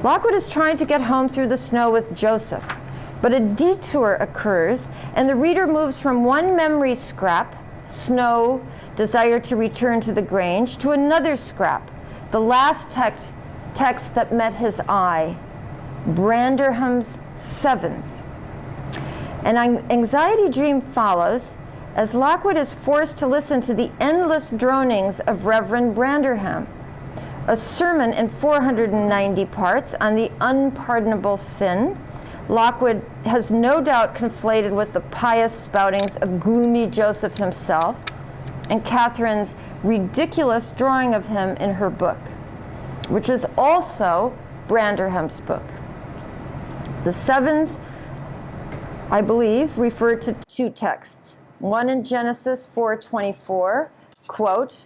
Lockwood is trying to get home through the snow with Joseph, but a detour occurs, and the reader moves from one memory scrap, snow, desire to return to the Grange, to another scrap, the last text that met his eye, Branderham's Sevens. An anxiety dream follows as Lockwood is forced to listen to the endless dronings of Reverend Branderham, a sermon in 490 parts on the unpardonable sin. Lockwood has no doubt conflated with the pious spoutings of gloomy Joseph himself and Catherine's ridiculous drawing of him in her book, which is also Branderham's book. The Sevens, I believe, refer to two texts. One in Genesis 4:24, quote,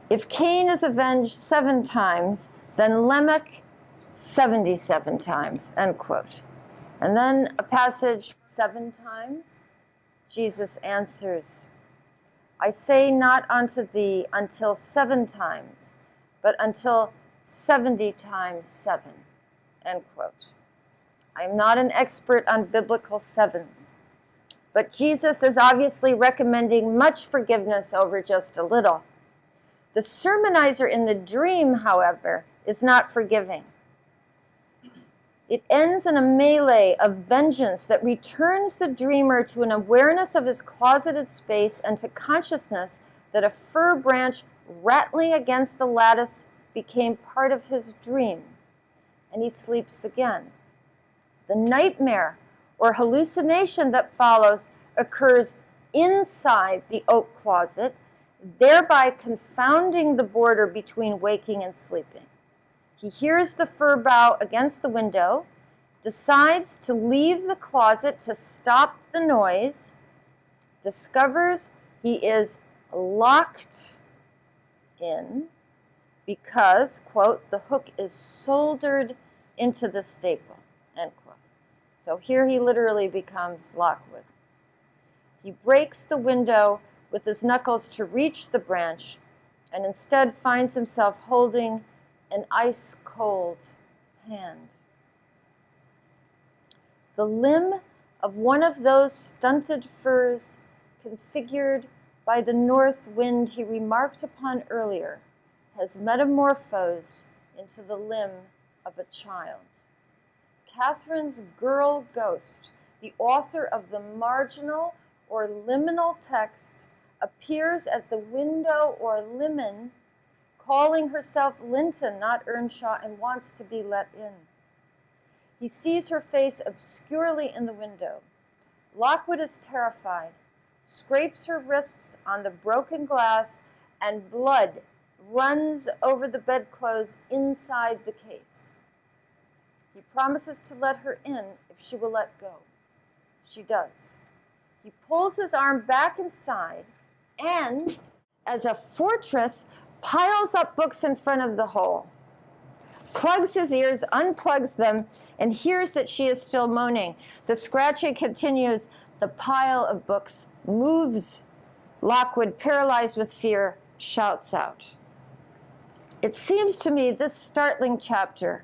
"If Cain is avenged 7 times, then Lamech 77 times," end quote. And then a passage 7 times, Jesus answers, "I say not unto thee until 7 times, but until 70 times 7, end quote. I am not an expert on biblical sevens, but Jesus is obviously recommending much forgiveness over just a little. The sermonizer in the dream, however, is not forgiving. It ends in a melee of vengeance that returns the dreamer to an awareness of his closeted space and to consciousness that a fir branch rattling against the lattice became part of his dream, and he sleeps again. The nightmare or hallucination that follows occurs inside the oak closet, thereby confounding the border between waking and sleeping. He hears the fir bough against the window, decides to leave the closet to stop the noise, discovers he is locked in because, quote, "the hook is soldered into the staple," end quote. So here he literally becomes Lockwood. He breaks the window with his knuckles to reach the branch and instead finds himself holding an ice-cold hand. The limb of one of those stunted firs configured by the north wind he remarked upon earlier has metamorphosed into the limb of a child. Catherine's girl ghost, the author of the marginal or liminal text, appears at the window or limen, calling herself Linton, not Earnshaw, and wants to be let in. He sees her face obscurely in the window. Lockwood is terrified, scrapes her wrists on the broken glass, and blood runs over the bedclothes inside the case. He promises to let her in if she will let go. She does. He pulls his arm back inside and, as a fortress, piles up books in front of the hole, plugs his ears, unplugs them, and hears that she is still moaning. The scratching continues. The pile of books moves. Lockwood, paralyzed with fear, shouts out. It seems to me this startling chapter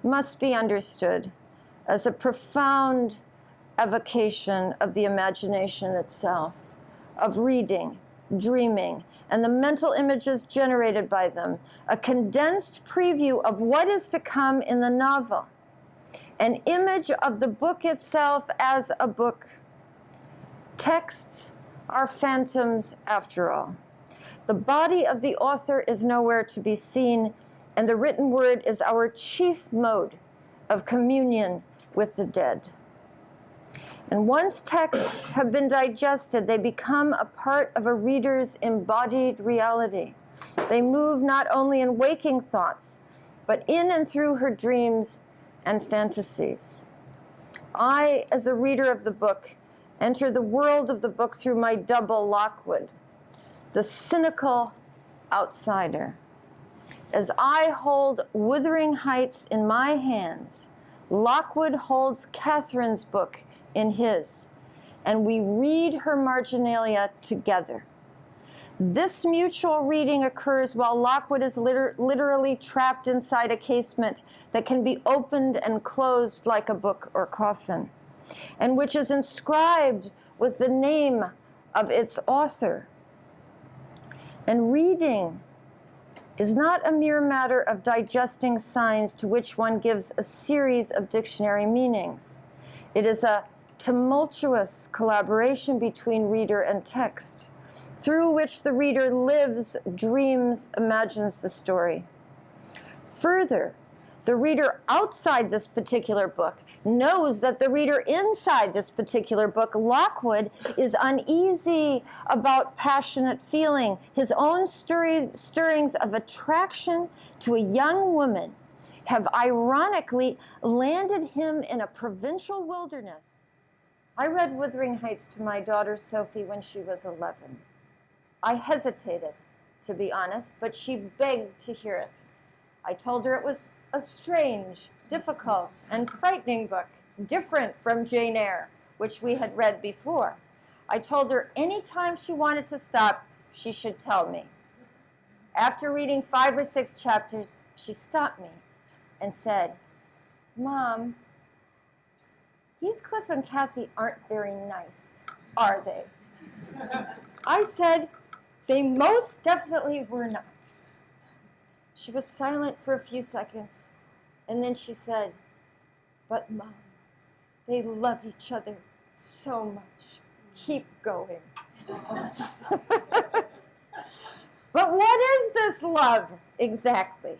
must be understood as a profound evocation of the imagination itself, of reading, dreaming, and the mental images generated by them, a condensed preview of what is to come in the novel, an image of the book itself as a book. Texts are phantoms after all. The body of the author is nowhere to be seen, and the written word is our chief mode of communion with the dead. And once texts have been digested, they become a part of a reader's embodied reality. They move not only in waking thoughts, but in and through her dreams and fantasies. I, as a reader of the book, enter the world of the book through my double Lockwood, the cynical outsider. As I hold Wuthering Heights in my hands, Lockwood holds Catherine's book in his, and we read her marginalia together. This mutual reading occurs while Lockwood is literally trapped inside a casement that can be opened and closed like a book or coffin, and which is inscribed with the name of its author. And reading is not a mere matter of digesting signs to which one gives a series of dictionary meanings. It is a tumultuous collaboration between reader and text, through which the reader lives, dreams, imagines the story. Further, the reader outside this particular book knows that the reader inside this particular book, Lockwood, is uneasy about passionate feeling, his own stirrings of attraction to a young woman have ironically landed him in a provincial wilderness. I read Wuthering Heights to my daughter Sophie when she was 11. I hesitated, to be honest, but she begged to hear it. I told her it was a strange, difficult, and frightening book, different from Jane Eyre, which we had read before. I told her any time she wanted to stop, she should tell me. After reading 5 or 6 chapters, she stopped me and said, "Mom, Heathcliff and Cathy aren't very nice, are they?" I said, "They most definitely were not." She was silent for a few seconds, and then she said, "But Mom, they love each other so much. Keep going." But what is this love exactly?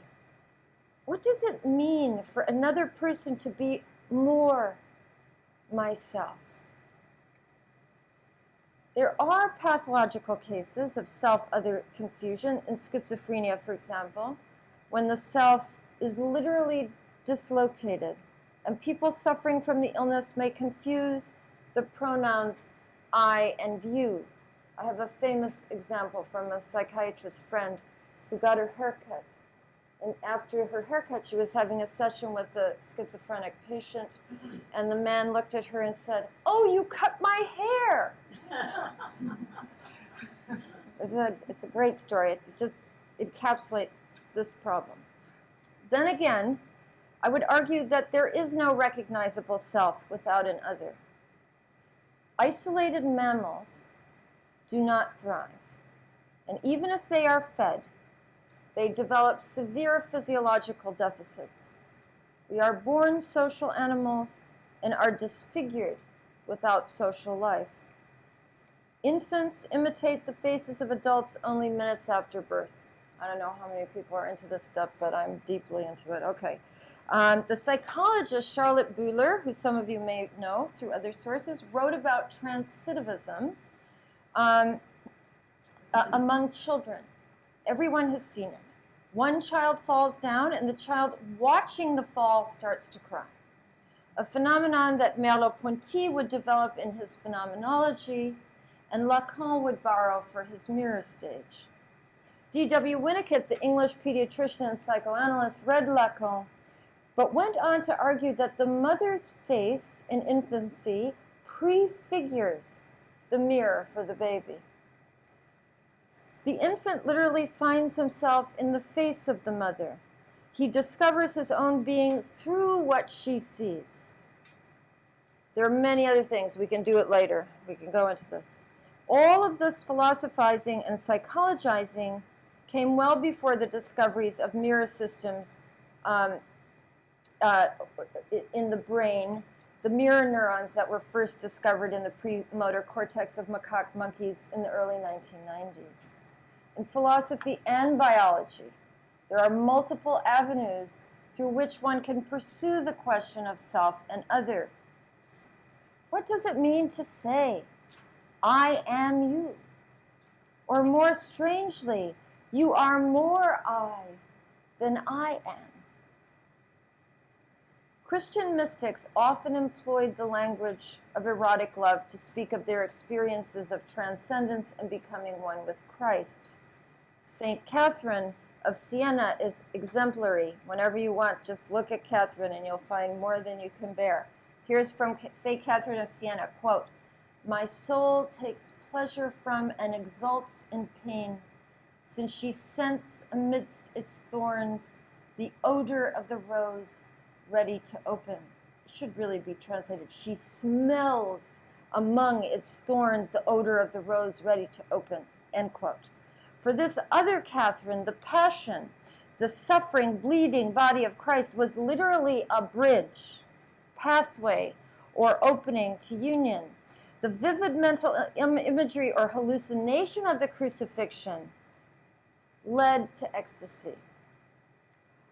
What does it mean for another person to be more myself? There are pathological cases of self-other confusion in schizophrenia, for example, when the self is literally dislocated, and people suffering from the illness may confuse the pronouns I and you. I have a famous example from a psychiatrist friend who got her haircut. And after her haircut, she was having a session with a schizophrenic patient, and the man looked at her and said, "Oh, you cut my hair." It's a great story. It just encapsulates this problem. Then again, I would argue that there is no recognizable self without an other. Isolated mammals do not thrive, and even if they are fed, they develop severe physiological deficits. We are born social animals and are disfigured without social life. Infants imitate the faces of adults only minutes after birth. I don't know how many people are into this stuff, but I'm deeply into it. Okay. The psychologist Charlotte Bühler, who some of you may know through other sources, wrote about transitivism among children. Everyone has seen it. One child falls down, and the child watching the fall starts to cry. A phenomenon that Merleau-Ponty would develop in his phenomenology, and Lacan would borrow for his mirror stage. D.W. Winnicott, the English pediatrician and psychoanalyst, read Lacan, but went on to argue that the mother's face in infancy prefigures the mirror for the baby. The infant literally finds himself in the face of the mother. He discovers his own being through what she sees. There are many other things. We can do it later. We can go into this. All of this philosophizing and psychologizing came well before the discoveries of mirror systems in the brain, the mirror neurons that were first discovered in the premotor cortex of macaque monkeys in the early 1990s. In philosophy and biology, there are multiple avenues through which one can pursue the question of self and other. What does it mean to say, "I am you"? Or more strangely, "You are more I than I am"? Christian mystics often employed the language of erotic love to speak of their experiences of transcendence and becoming one with Christ. Saint Catherine of Siena is exemplary. Whenever you want, just look at Catherine and you'll find more than you can bear. Here's from Saint Catherine of Siena, quote, My soul takes pleasure from and exults in pain, since she scents amidst its thorns the odor of the rose ready to open. It should really be translated, she smells among its thorns the odor of the rose ready to open, end quote. For this other Catherine, the passion, the suffering, bleeding body of Christ was literally a bridge, pathway, or opening to union. The vivid mental imagery or hallucination of the crucifixion led to ecstasy.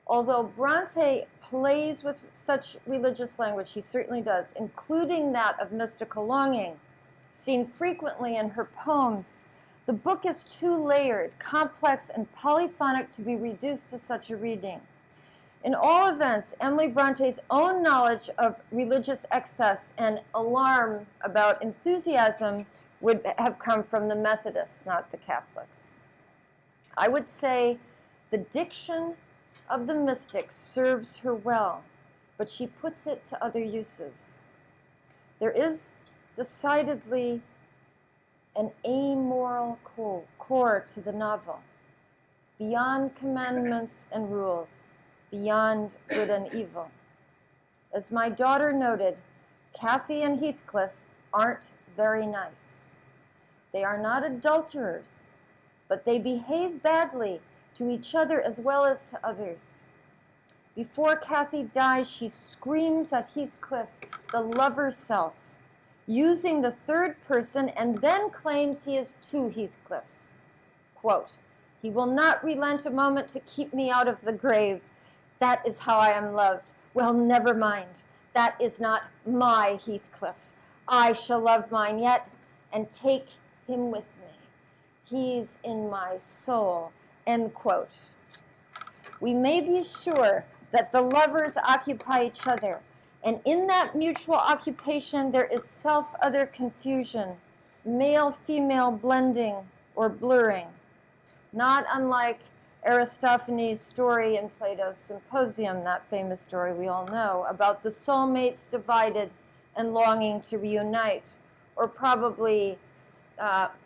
Although Brontë plays with such religious language, she certainly does, including that of mystical longing, seen frequently in her poems, the book is too layered, complex, and polyphonic to be reduced to such a reading. In all events, Emily Bronte's own knowledge of religious excess and alarm about enthusiasm would have come from the Methodists, not the Catholics. I would say the diction of the mystic serves her well, but she puts it to other uses. There is decidedly an amoral core to the novel, beyond commandments and rules, beyond good and evil. As my daughter noted, Cathy and Heathcliff aren't very nice. They are not adulterers, but they behave badly to each other as well as to others. Before Cathy dies, she screams at Heathcliff, the lover's self, using the third person, and then claims he is two Heathcliffs. Quote, "He will not relent a moment to keep me out of the grave. That is how I am loved. Well, never mind. That is not my Heathcliff. I shall love mine yet and take him with me. He's in my soul." End quote. We may be sure that the lovers occupy each other, and in that mutual occupation there is self-other confusion, male-female blending or blurring, not unlike Aristophanes' story in Plato's Symposium, that famous story we all know, about the soulmates divided and longing to reunite, or probably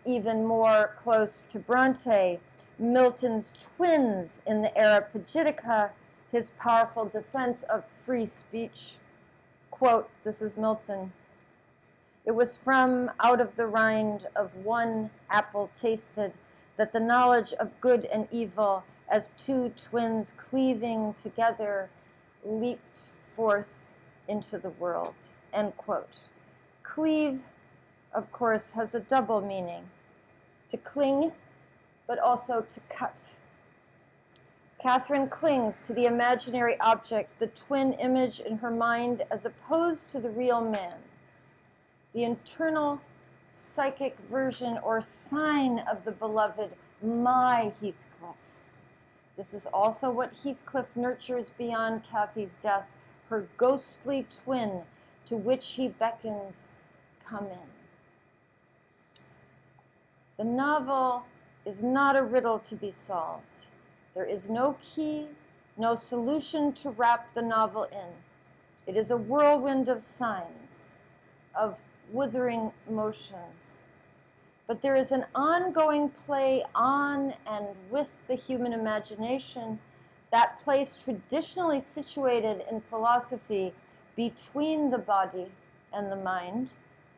even more close to Brontë, Milton's twins in the Areopagitica, his powerful defense of free speech. Quote, this is Milton, "It was from out of the rind of one apple tasted that the knowledge of good and evil as two twins cleaving together leaped forth into the world." End quote. Cleave, of course, has a double meaning, to cling, but also to cut. Catherine clings to the imaginary object, the twin image in her mind, as opposed to the real man, the internal psychic version or sign of the beloved, my Heathcliff. This is also what Heathcliff nurtures beyond Cathy's death, her ghostly twin to which he beckons, come in. The novel is not a riddle to be solved. There is no key, no solution to wrap the novel in. It is a whirlwind of signs, of withering motions. But there is an ongoing play on and with the human imagination, that place traditionally situated in philosophy between the body and the mind,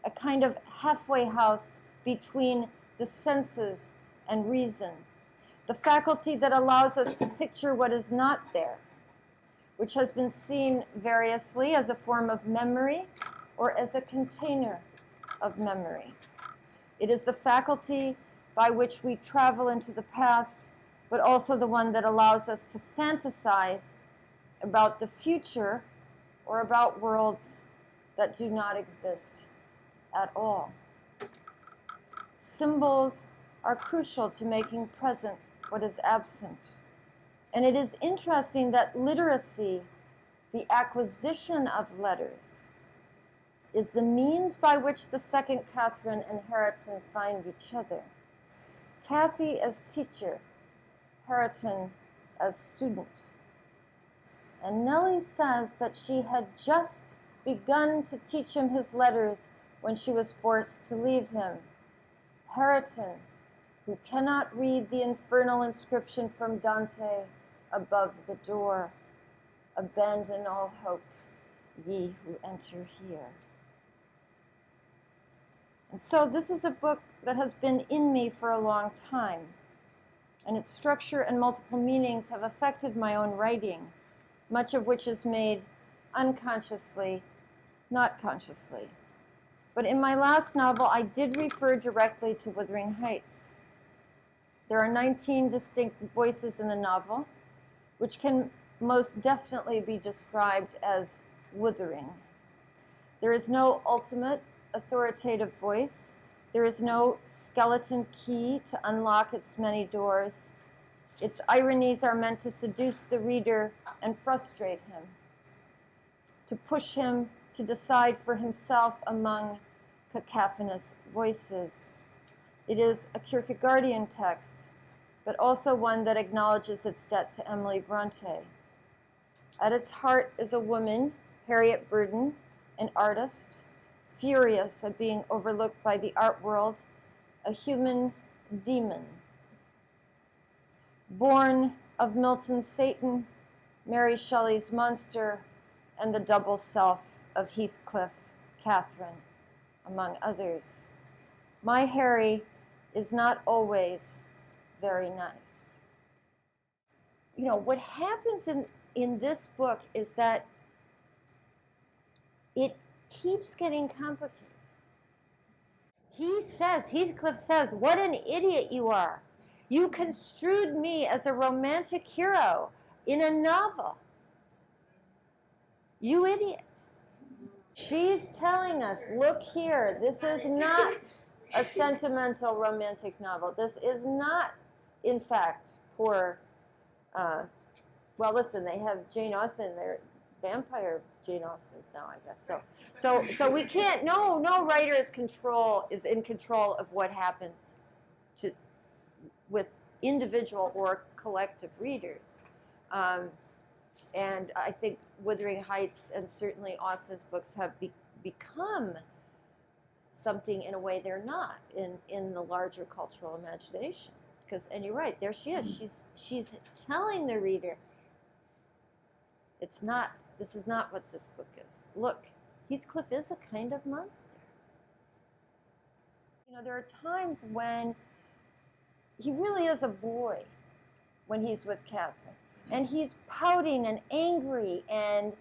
a kind of halfway house between the senses and reason, the faculty that allows us to picture what is not there, which has been seen variously as a form of memory or as a container of memory. It is the faculty by which we travel into the past, but also the one that allows us to fantasize about the future or about worlds that do not exist at all. Symbols are crucial to making present what is absent. And it is interesting that literacy, the acquisition of letters, is the means by which the second Catherine and Hareton find each other. Cathy as teacher, Hareton as student. And Nellie says that she had just begun to teach him his letters when she was forced to leave him. Hareton, who cannot read the infernal inscription from Dante above the door, abandon all hope, ye who enter here. And so this is a book that has been in me for a long time, and its structure and multiple meanings have affected my own writing, much of which is made unconsciously, not consciously. But in my last novel, I did refer directly to Wuthering Heights. There are 19 distinct voices in the novel, which can most definitely be described as wuthering. There is no ultimate authoritative voice. There is no skeleton key to unlock its many doors. Its ironies are meant to seduce the reader and frustrate him, to push him to decide for himself among cacophonous voices. It is a Kierkegaardian text, but also one that acknowledges its debt to Emily Bronte. At its heart is a woman, Harriet Burden, an artist, furious at being overlooked by the art world, a human demon. Born of Milton's Satan, Mary Shelley's monster, and the double self of Heathcliff, Catherine, among others. My Harry is not always very nice. You know, what happens in this book is that it keeps getting complicated. Heathcliff says, what an idiot you are. You construed me as a romantic hero in a novel. You idiot. She's telling us, look here, this is not a sentimental romantic novel. This is not, in fact, for, well, listen, they have Jane Austen, they're vampire Jane Austens now, I guess. So we can't, no writer is in control of what happens with individual or collective readers. And I think Wuthering Heights and certainly Austen's books have become something in a way they're not in the larger cultural imagination. And you're right, there she is. She's telling the reader, this is not what this book is. Look, Heathcliff is a kind of monster. You know, there are times when he really is a boy when he's with Catherine. And he's pouting and angry and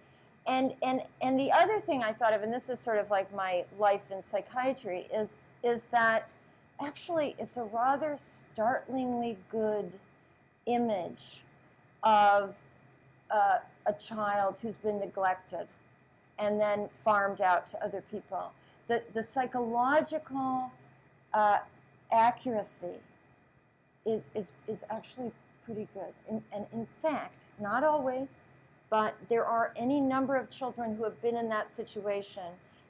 the other thing I thought of, and this is sort of like my life in psychiatry, is that actually it's a rather startlingly good image of a child who's been neglected and then farmed out to other people. The psychological accuracy is actually pretty good. And in fact, not always, but there are any number of children who have been in that situation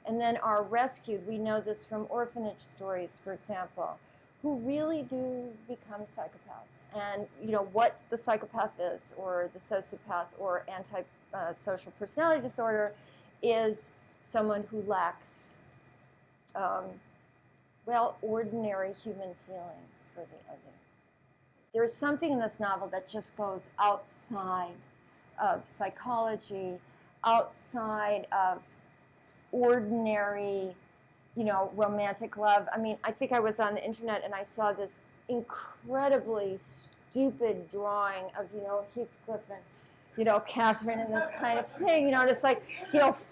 and then are rescued. We know this from orphanage stories, for example, who really do become psychopaths. And you know what the psychopath is, or the sociopath, or anti-social personality disorder, is someone who lacks, ordinary human feelings for the other. There's something in this novel that just goes outside of psychology, outside of ordinary, romantic love. I mean, I think I was on the internet and I saw this incredibly stupid drawing of, Heathcliff and, Catherine and this kind of thing, just like,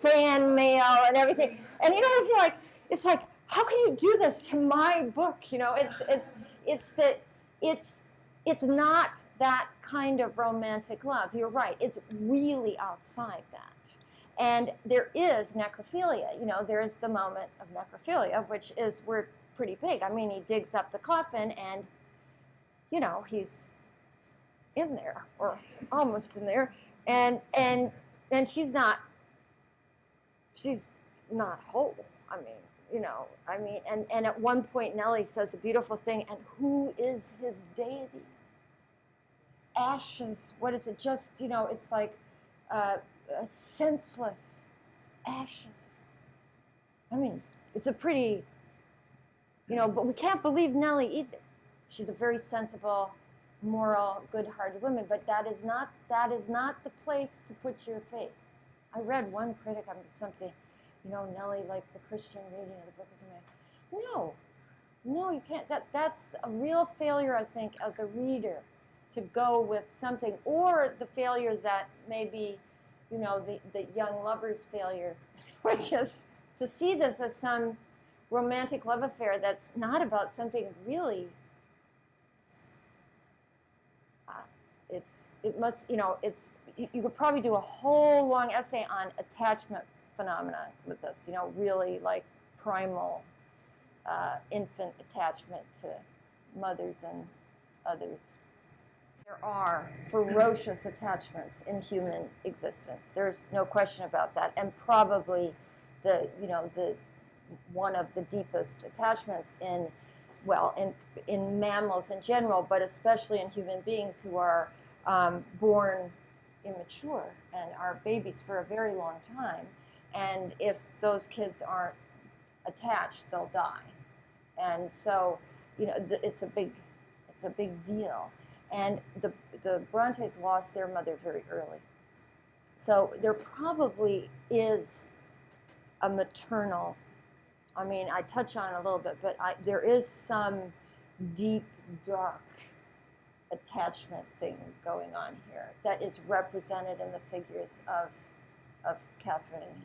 fan mail and everything. And, I feel like, it's like, how can you do this to my book? It's not that kind of romantic love. You're right. It's really outside that. And there is necrophilia. There is the moment of necrophilia, which is, we're pretty big. I mean, he digs up the coffin and, he's in there, or almost in there. And she's not whole. And at one point Nellie says a beautiful thing, and who is his deity? Ashes, what is it? Just, it's like senseless ashes. I mean, it's a pretty, but we can't believe Nellie either. She's a very sensible, moral, good-hearted woman, but that is not the place to put your faith. I read one critic on something, Nellie like the Christian reading of the book or something. No, you can't. That's a real failure, I think, as a reader, to go with something, or the failure that maybe, the young lover's failure, which is to see this as some romantic love affair that's not about something really. You could probably do a whole long essay on attachment phenomena with this, really like primal infant attachment to mothers and others. There are ferocious attachments in human existence. There's no question about that, and probably the one of the deepest attachments in mammals in general, but especially in human beings who are born immature and are babies for a very long time. And if those kids aren't attached, they'll die. And so, it's a big deal. And the Brontes lost their mother very early. So there probably is a maternal, I touch on it a little bit, but there is some deep, dark attachment thing going on here that is represented in the figures of Catherine and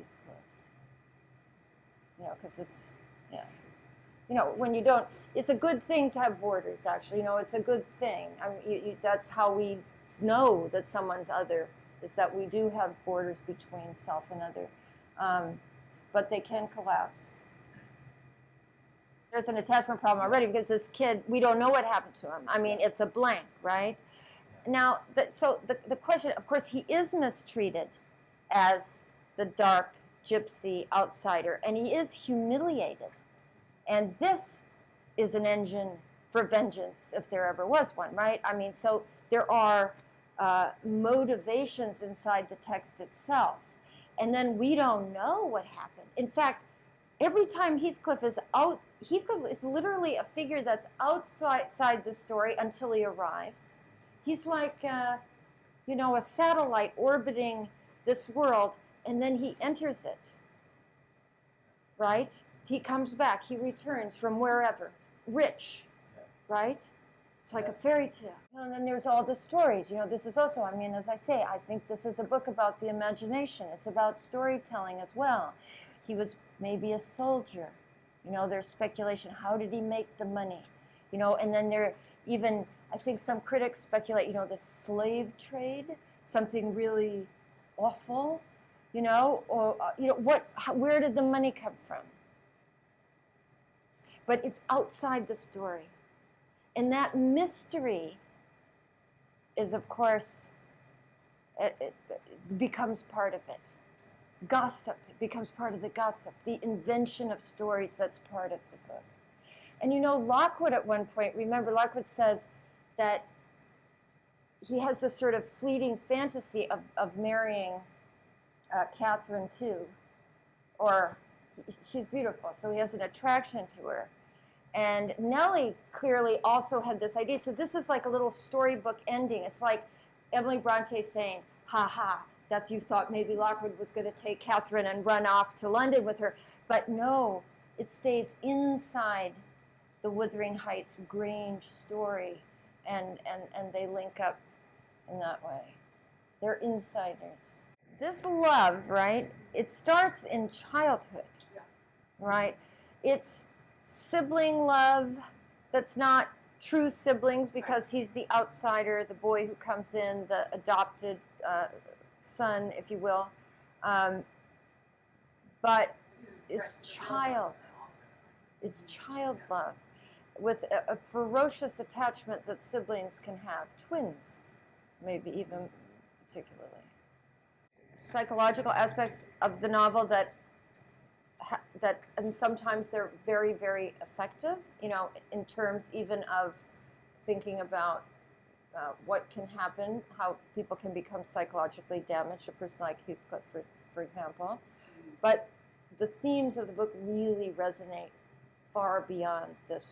Heathcliff. Because it's, when you don't, it's a good thing to have borders, actually. It's a good thing. That's how we know that someone's other, is that we do have borders between self and other. But they can collapse. There's an attachment problem already because this kid, we don't know what happened to him. It's a blank, right? Now, the question, of course, he is mistreated as the dark gypsy outsider, and he is humiliated. And this is an engine for vengeance, if there ever was one, right? So there are motivations inside the text itself. And then we don't know what happened. In fact, every time Heathcliff is out, Heathcliff is literally a figure that's outside the story until he arrives. He's like, a satellite orbiting this world, and then he enters it, right? He comes back, he returns from wherever, rich, right? It's like a fairy tale. And then there's all the stories. This is also, as I say, I think this is a book about the imagination. It's about storytelling as well. He was maybe a soldier. There's speculation. How did he make the money? And then there even, I think some critics speculate, the slave trade, something really awful, or, where did the money come from? But it's outside the story. And that mystery is, of course, it becomes part of it. Gossip, it becomes part of the gossip. The invention of stories, that's part of the book. And Lockwood at one point, remember, Lockwood says that he has this sort of fleeting fantasy of marrying Catherine too. Or she's beautiful, so he has an attraction to her. And Nellie clearly also had this idea. So this is like a little storybook ending. It's like Emily Bronte saying, ha ha, you thought maybe Lockwood was going to take Catherine and run off to London with her. But no, it stays inside the Wuthering Heights Grange story. And they link up in that way. They're insiders. This love, right, it starts in childhood, right? It's sibling love that's not true siblings because he's the outsider, the boy who comes in, the adopted son, if you will. But it's child. It's child love with a ferocious attachment that siblings can have. Twins, maybe even particularly. Psychological aspects of the novel that and sometimes they're very, very effective, in terms even of thinking about what can happen, how people can become psychologically damaged, a person like Heathcliff, for example. But the themes of the book really resonate far beyond this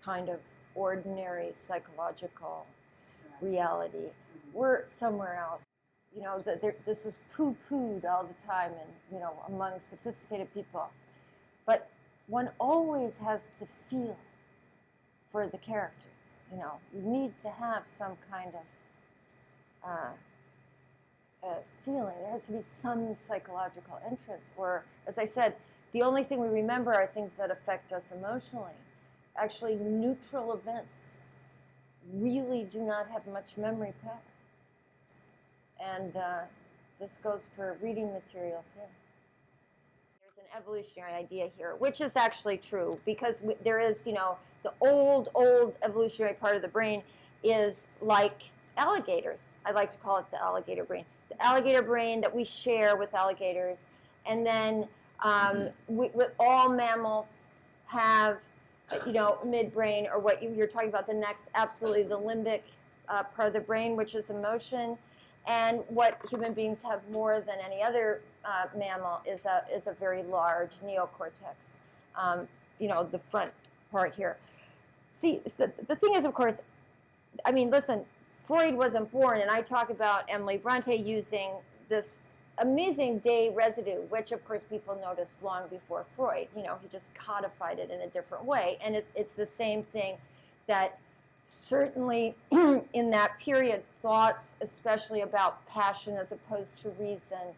kind of ordinary psychological reality. We're somewhere else. You know, this is poo-pooed all the time, and you know, among sophisticated people. But one always has to feel for the characters. You know, you need to have some kind of feeling. There has to be some psychological entrance. Or, as I said, the only thing we remember are things that affect us emotionally. Actually, neutral events really do not have much memory power. And this goes for reading material, too. There's an evolutionary idea here, which is actually true, because there is, you know, the old evolutionary part of the brain is like alligators. I like to call it the alligator brain. The alligator brain that we share with alligators. And then with all mammals have, you know, midbrain, or what you're talking about, the next, absolutely the limbic part of the brain, which is emotion. And what human beings have more than any other mammal is a very large neocortex, you know, the front part here. See, the thing is, of course, I mean, listen, Freud wasn't born, and I talk about Emily Bronte using this amazing day residue, which, of course, people noticed long before Freud. You know, he just codified it in a different way. And it's the same thing that certainly in that period, thoughts, especially about passion as opposed to reason,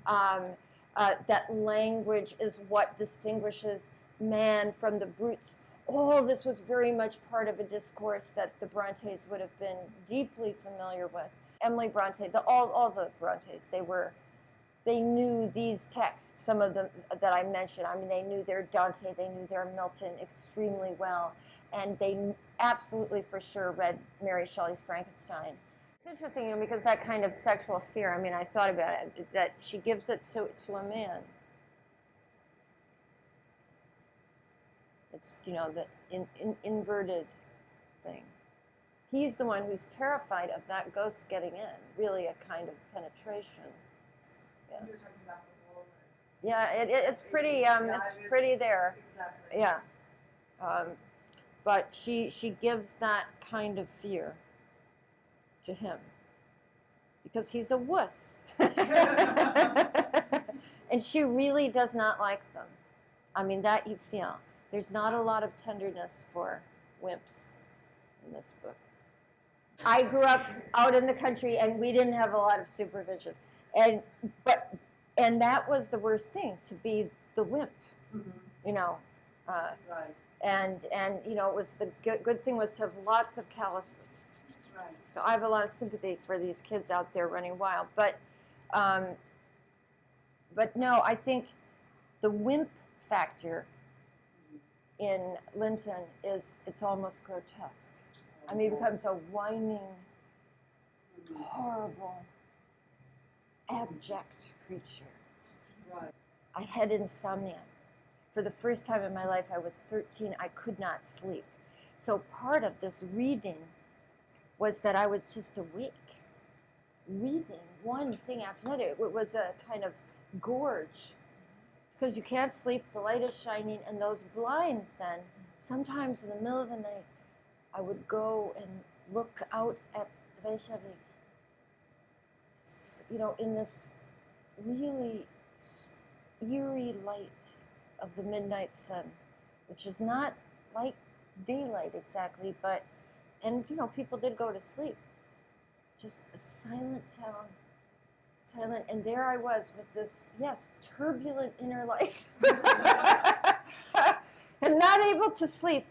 that language is what distinguishes man from the brutes. All this was very much part of a discourse that the Brontes would have been deeply familiar with. Emily Bronte, all the Brontes, they knew these texts, some of them that I mentioned. I mean, they knew their Dante, they knew their Milton extremely well, and they absolutely for sure read Mary Shelley's Frankenstein. It's interesting, you know, because that kind of sexual fear, I mean, I thought about it, that she gives it to a man. It's, you know, the inverted thing. He's the one who's terrified of that ghost getting in, really a kind of penetration. Yeah. You're talking about the Goldman. Yeah, it's pretty. It's pretty there. Exactly. Yeah, but she gives that kind of fear to him because he's a wuss, and she really does not like them. I mean, that you feel. There's not a lot of tenderness for wimps in this book. I grew up out in the country, and we didn't have a lot of supervision. And that was the worst thing, to be the wimp, you know. Right. And you know, it was the good thing was to have lots of calluses. Right. So I have a lot of sympathy for these kids out there running wild. But no, I think the wimp factor in Linton it's almost grotesque. I mean, it becomes a whining, horrible, abject creature. Right. I had insomnia. For the first time in my life, I was 13, I could not sleep. So part of this reading was that I was just awake, reading one thing after another. It was a kind of gorge, because you can't sleep, the light is shining, and those blinds then, sometimes in the middle of the night, I would go and look out at Reykjavik, you know, in this really eerie light of the midnight sun, which is not like daylight exactly, but, and you know, people did go to sleep. Just a silent town, silent, and there I was with this, yes, turbulent inner life, and not able to sleep,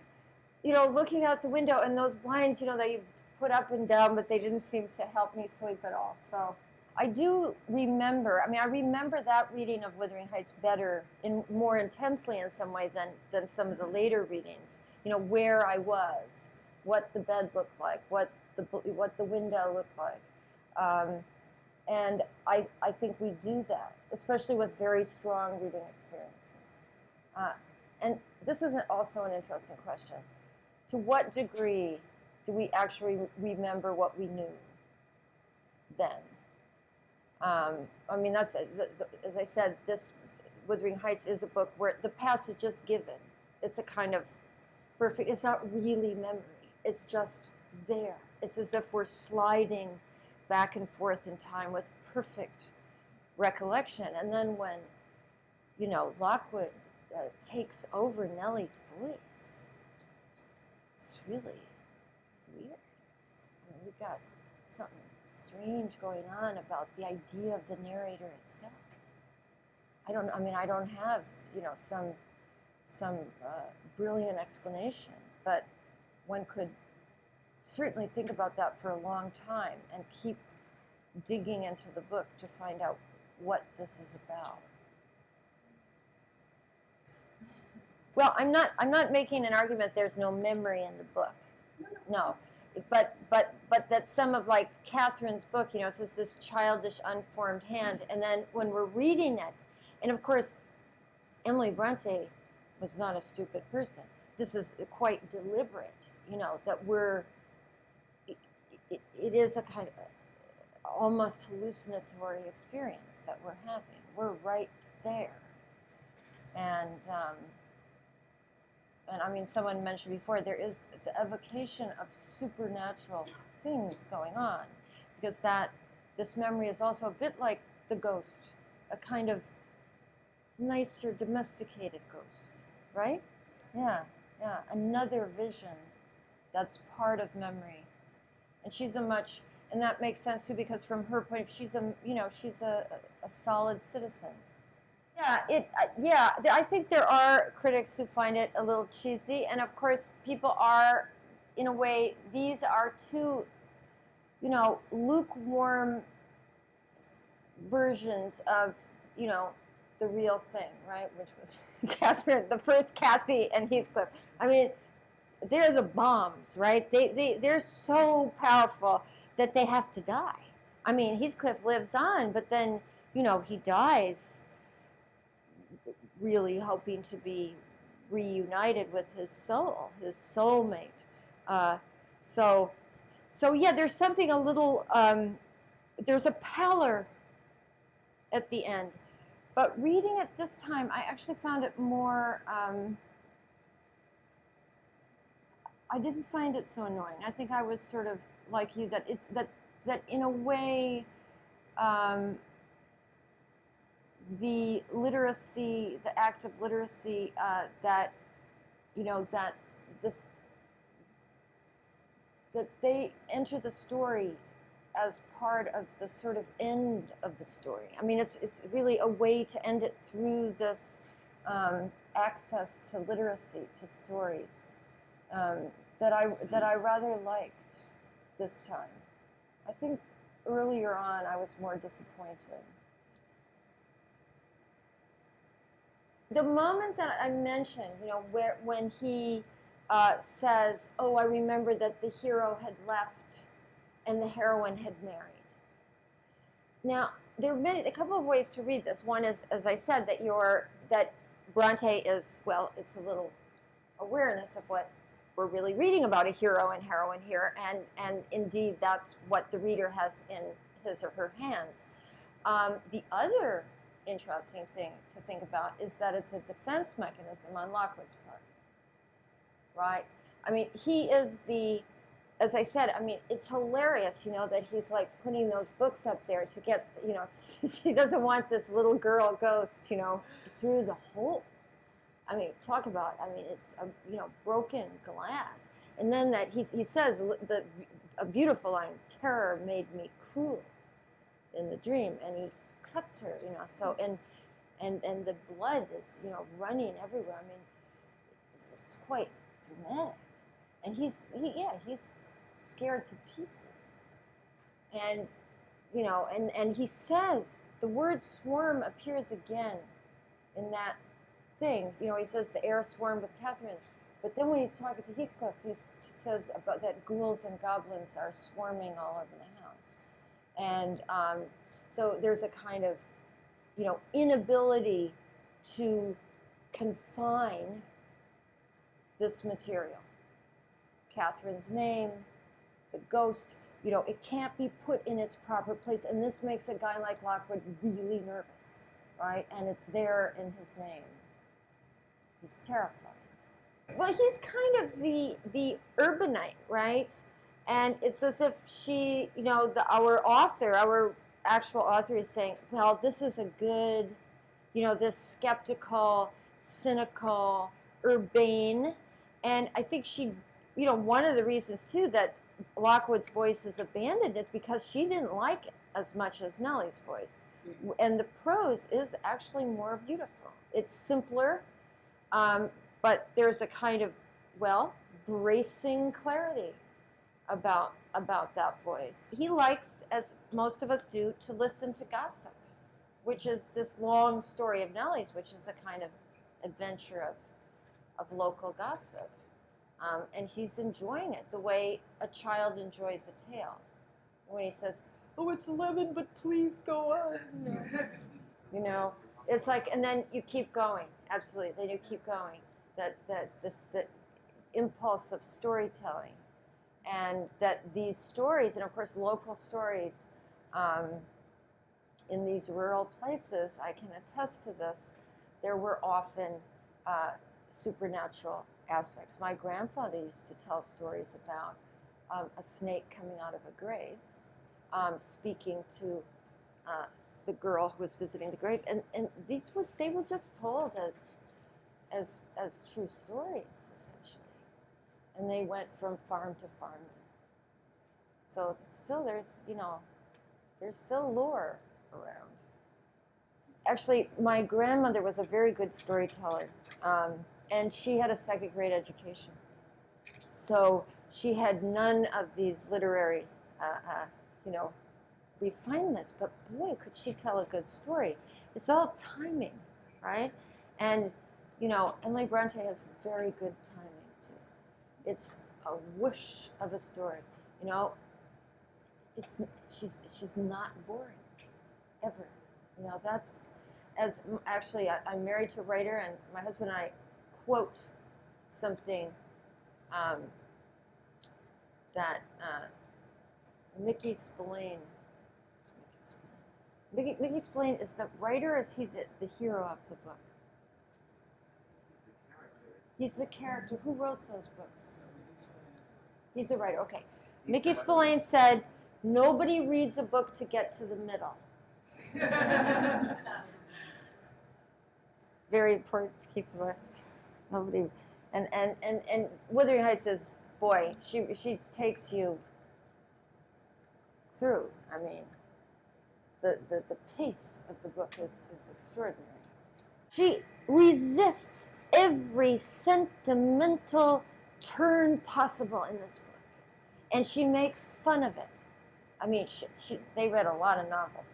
you know, looking out the window, and those blinds, you know, that you put up and down, but they didn't seem to help me sleep at all. So I do remember, I mean, I remember that reading of Wuthering Heights better, more intensely in some way than some of the later readings. You know, where I was, what the bed looked like, what the window looked like. And I think we do that, especially with very strong reading experiences. And this is also an interesting question. To what degree do we actually remember what we knew then? I mean, that's, as I said, Wuthering Heights is a book where the past is just given. It's a kind of perfect, it's not really memory. It's just there. It's as if we're sliding back and forth in time with perfect recollection. And then when, you know, Lockwood takes over Nellie's voice, it's really weird. I mean, we've got something strange going on about the idea of the narrator itself. I don't have, you know, some brilliant explanation, but one could certainly think about that for a long time and keep digging into the book to find out what this is about. Well, I'm not making an argument there's no memory in the book. No. But that some of, like, Catherine's book, you know, it says this childish, unformed hand, and then when we're reading it, and of course, Emily Bronte was not a stupid person. This is quite deliberate, you know, that it is a kind of almost hallucinatory experience that we're having. We're right there. And I mean, someone mentioned before, there is the evocation of supernatural things going on, because this memory is also a bit like the ghost, a kind of nicer, domesticated ghost, right? Yeah, another vision that's part of memory. And she's and that makes sense too, because from her point of view, she's a solid citizen. I think there are critics who find it a little cheesy, and of course people are, in a way, these are two, you know, lukewarm versions of, you know, the real thing, right? Which was Catherine, the first Kathy and Heathcliff. I mean, they're the bombs, right? They're so powerful that they have to die. I mean, Heathcliff lives on, but then, you know, he dies really hoping to be reunited with his soul, his soulmate. So yeah, there's something a little, there's a pallor at the end. But reading it this time, I actually found it more, I didn't find it so annoying. I think I was sort of like you, that in a way, the literacy, the act of literacy, that they enter the story as part of the sort of end of the story. I mean, it's really a way to end it through this access to literacy, to stories, that I rather liked this time. I think earlier on I was more disappointed. The moment that I mentioned, you know, when he says, "Oh, I remember that the hero had left and the heroine had married." Now, there are a couple of ways to read this. One is, as I said, that Bronte is, well, it's a little awareness of what we're really reading about, a hero and heroine here, and indeed that's what the reader has in his or her hands. The other interesting thing to think about is that it's a defense mechanism on Lockwood's part, right? I mean, he is as I said, I mean, it's hilarious, you know, that he's like putting those books up there to get, you know, he doesn't want this little girl ghost, you know, through the hole. I mean, talk about, I mean, it's, you know, broken glass. And then that he says, a beautiful line, "Terror made me cruel in the dream," and he cuts her, you know, so, and the blood is, you know, running everywhere. I mean, it's quite dramatic. And he's scared to pieces. And, you know, and he says, the word swarm appears again in that thing. You know, he says the air swarmed with Catherines. But then when he's talking to Heathcliff, he says about that ghouls and goblins are swarming all over the house. And so there's a kind of, you know, inability to confine this material. Catherine's name, the ghost, you know, it can't be put in its proper place. And this makes a guy like Lockwood really nervous. right? And it's there in his name. He's terrifying. Well, he's kind of the urbanite, right? And it's as if she, our actual author is saying, well, this is a good, this skeptical, cynical, urbane. And I think she, one of the reasons, too, that Lockwood's voice is abandoned is because she didn't like it as much as Nellie's voice. And the prose is actually more beautiful. It's simpler, but there's a kind of, bracing clarity about that voice. He likes, as most of us do, to listen to gossip, which is this long story of Nellie's, which is a kind of adventure of local gossip. And he's enjoying it the way a child enjoys a tale. When he says, "Oh, it's 11, but please go on." It's like, and then you keep going. Absolutely, then you keep going. That impulse of storytelling, and that these stories, and of course local stories, in these rural places, I can attest to this. There were often supernatural aspects. My grandfather used to tell stories about a snake coming out of a grave, speaking to the girl who was visiting the grave, and they were just told as true stories, essentially, and they went from farm to farm. So still there's still lore around. Actually, my grandmother was a very good storyteller. And she had a second-grade education. So she had none of these literary, refinements. But boy, could she tell a good story. It's all timing, right? And, Emily Bronte has very good timing, too. It's a whoosh of a story. She's not boring, ever. That's, actually, I'm married to a writer, and my husband and I quote something that Mickey Spillane. Mickey Spillane is the writer, or is he the hero of the book? He's the character. Who wrote those books? He's the writer. Okay. Mickey Spillane said, "Nobody reads a book to get to the middle." Very important to keep away. Nobody, and Wuthering Heights is, boy, she takes you through. I mean, the pace of the book is extraordinary. She resists every sentimental turn possible in this book, and she makes fun of it. I mean, they read a lot of novels,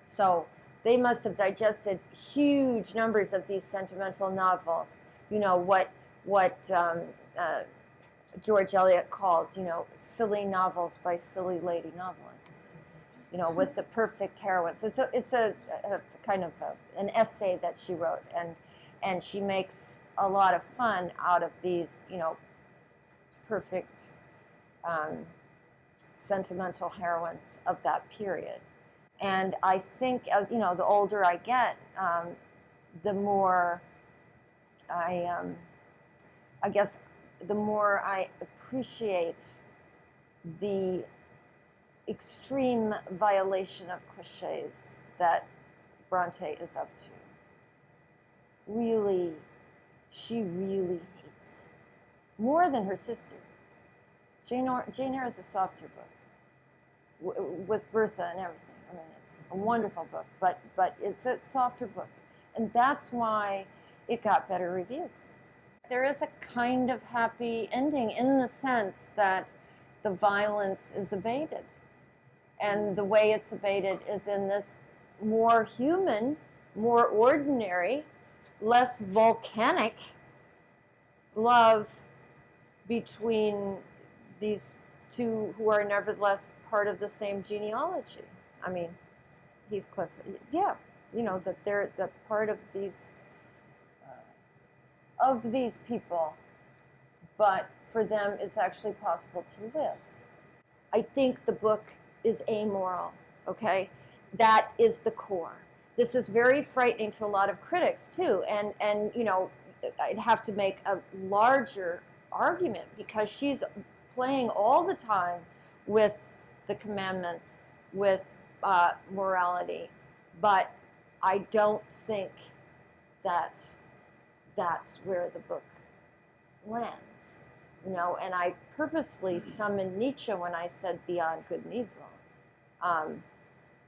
so they must have digested huge numbers of these sentimental novels. What George Eliot called, silly novels by silly lady novelists. With the perfect heroines. It's a kind of an essay that she wrote, and she makes a lot of fun out of these, perfect sentimental heroines of that period. And I think, as the older I get, the more I guess the more I appreciate the extreme violation of cliches that Bronte is up to. Really, she really hates it. More than her sister. Jane Eyre is a softer book, with Bertha and everything. I mean, it's a wonderful book, but it's a softer book. And that's why it got better reviews. There is a kind of happy ending in the sense that the violence is abated. And the way it's abated is in this more human, more ordinary, less volcanic love between these two who are nevertheless part of the same genealogy. I mean, Heathcliff, yeah, that they're the part of these people, but for them it's actually possible to live. I think the book is amoral, okay? That is the core. this is very frightening to a lot of critics too. And you know, I'd have to make a larger argument because she's playing all the time with the commandments, with morality, but I don't think that that's where the book lands, you know. And I purposely summoned Nietzsche when I said beyond good and evil.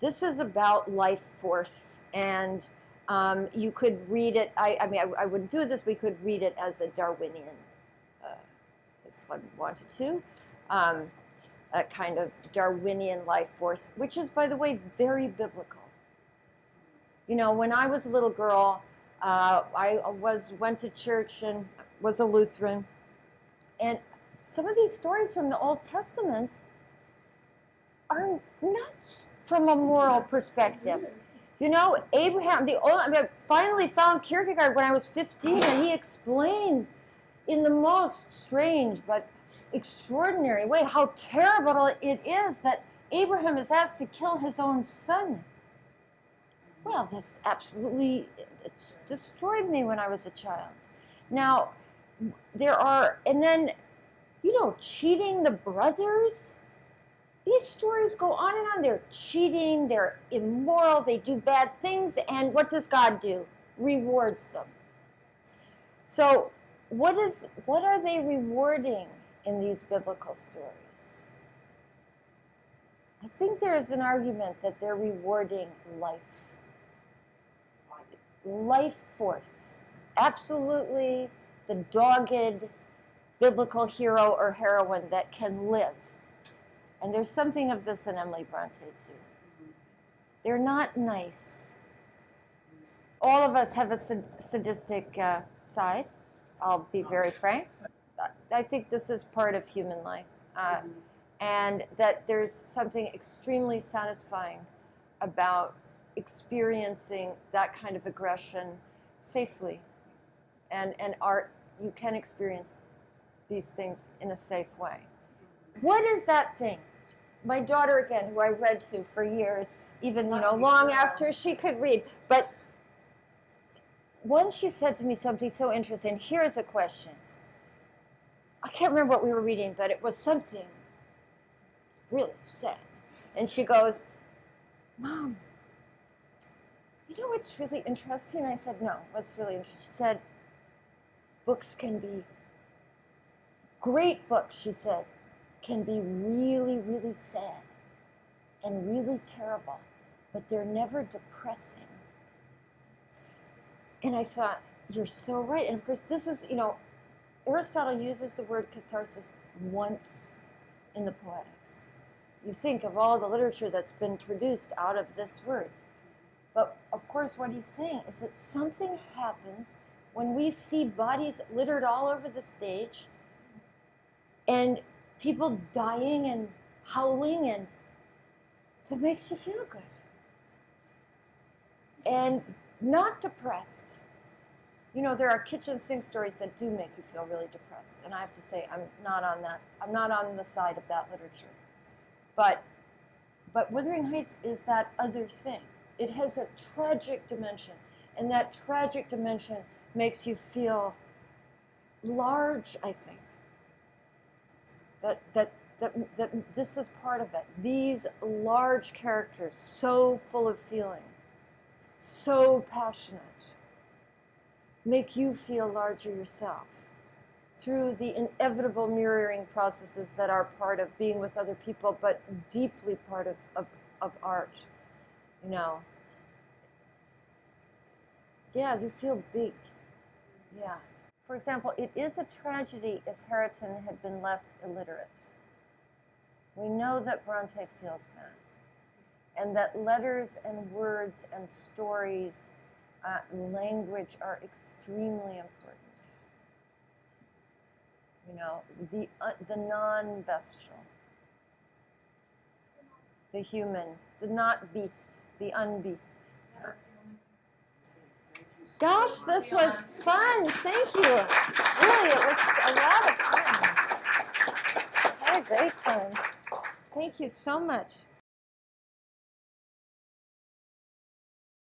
This is about life force, and you could read it, I mean, I wouldn't do this, but you could read it as a Darwinian, if one wanted to, a kind of Darwinian life force, which is, by the way, very biblical. You know, when I was a little girl, I went to church and was a Lutheran, and some of these stories from the Old Testament are nuts from a moral perspective. You know, Abraham, I finally found Kierkegaard when I was 15, and he explains in the most strange but extraordinary way how terrible it is that Abraham is asked to kill his own son. Well, this absolutely destroyed me when I was a child. Now, and then, you know, cheating the brothers. These stories go on and on. They're cheating, they're immoral, they do bad things, and what does God do? Rewards them. So what are they rewarding in these biblical stories? I think there is an argument that they're rewarding life. Life force. Absolutely the dogged biblical hero or heroine that can live. And there's something of this in Emily Bronte, too. They're not nice. All of us have a sadistic side. I'll be very frank. I think this is part of human life. And that there's something extremely satisfying about experiencing that kind of aggression safely. And art, you can experience these things in a safe way. What is that thing? My daughter, again, who I read to for years, even, you know, long after she could read. But once she said to me something so interesting. Here's a question. I can't remember what we were reading, but it was something really sad. And she goes, Mom, you know what's really interesting? I said, no, what's really interesting? She said, books can be, great books, she said, can be really, really sad and really terrible, but they're never depressing. And I thought, you're so right. And of course, this is, you know, Aristotle uses the word catharsis once in the Poetics. You think of all the literature that's been produced out of this word. But of course, what he's saying is that something happens when we see bodies littered all over the stage and people dying and howling, and that makes you feel good. And not depressed. You know, there are kitchen sink stories that do make you feel really depressed. And I have to say, I'm not on that. I'm not on the side of that literature. But Wuthering Heights is that other thing. It has a tragic dimension. And that tragic dimension makes you feel large, I think. That this is part of it. These large characters, so full of feeling, so passionate, make you feel larger yourself through the inevitable mirroring processes that are part of being with other people, but deeply part of art, you know. Yeah, you feel big. Yeah. For example, it is a tragedy if Hareton had been left illiterate. We know that Bronte feels that. And that letters and words and stories, language are extremely important. You know, the non-bestial, the human, the not beast, the unbeast. Gosh, this was fun. Thank you. Really, it was a lot of fun. I had a great time. Thank you so much.